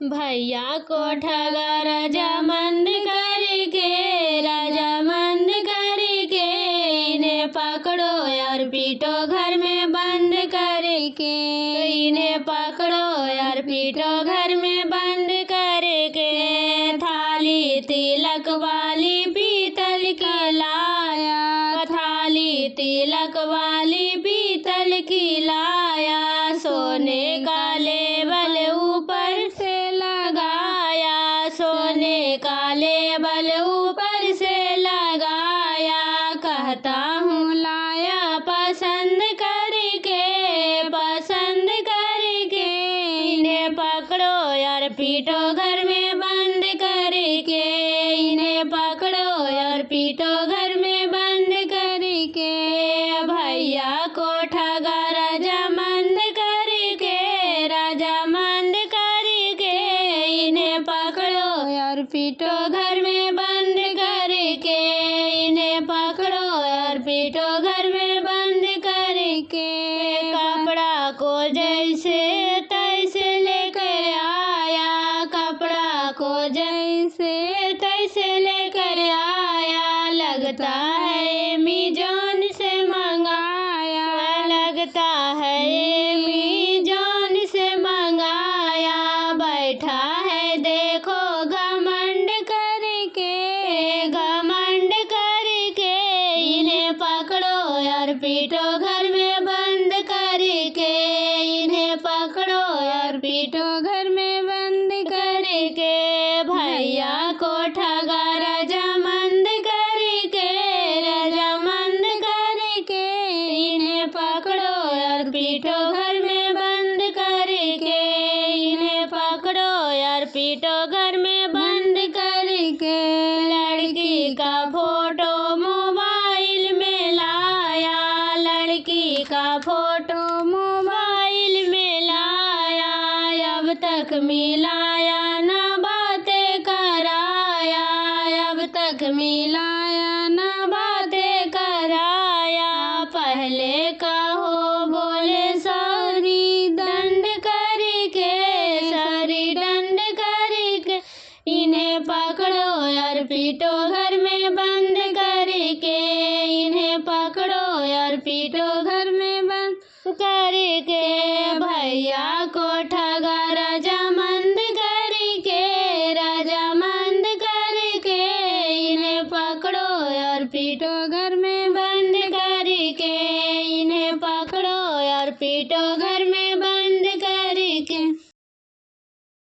भैया को ठगा राजा मंद करके इन्हें पकड़ो यार पीटो घर में बंद करके, इन्हें पकड़ो यार पीटो घर में बंद करके। थाली तिलक वाली पीतल की लाया, थाली तिलक वाली पीतल की लाया, सोने का लेबल ऊपर से लगाया, सोने का लेबल ऊपर से लगाया। कहता हूँ लाया पसंद करके, पसंद करके इन्हें पकड़ो यार पीटो घर में बंद करके, इन्हें पकड़ो यार पीटो घर में बंद करके। भैया को ठगा राजामंद करके इन्हें पकड़ो यार पीटो घर में बंद करके, इन्हें पकड़ो यार पीटो घर में बंद करके। कपड़ा को जैसे तैसे लेकर आया, कपड़ा को जैसे तैसे लेकर आया, लगता है अमेज़न से मंगाया, लगता है अमेज़न से मंगाया। बैठा है देखो घमंड करके, घमंड करके इन्हें पकड़ो यार पीटो घर में बंद करके, इन्हें पकड़ो यार पीटो घर में बंद करके। भैया को ठगा राजामंद करके, राजामंद करके इन्हें पकड़ो यार पीटो घर में बंद करके, इन्हें पकड़ो यार पीटो घर में बंद करके। लड़की का फोटो मोबाइल में लाया, लड़की का फोटो मोबाइल में लाया, अब तक मिलाया ना बातें कराया, अब तक मिलाया ना बातें कराया। पहले का हो बोले सॉरी दंड करके, सॉरी दंड करके इन्हें पकड़ो यार पीटो घर में बंद करके, इन्हें पकड़ो यार पीटो घर में बंद करके। भैया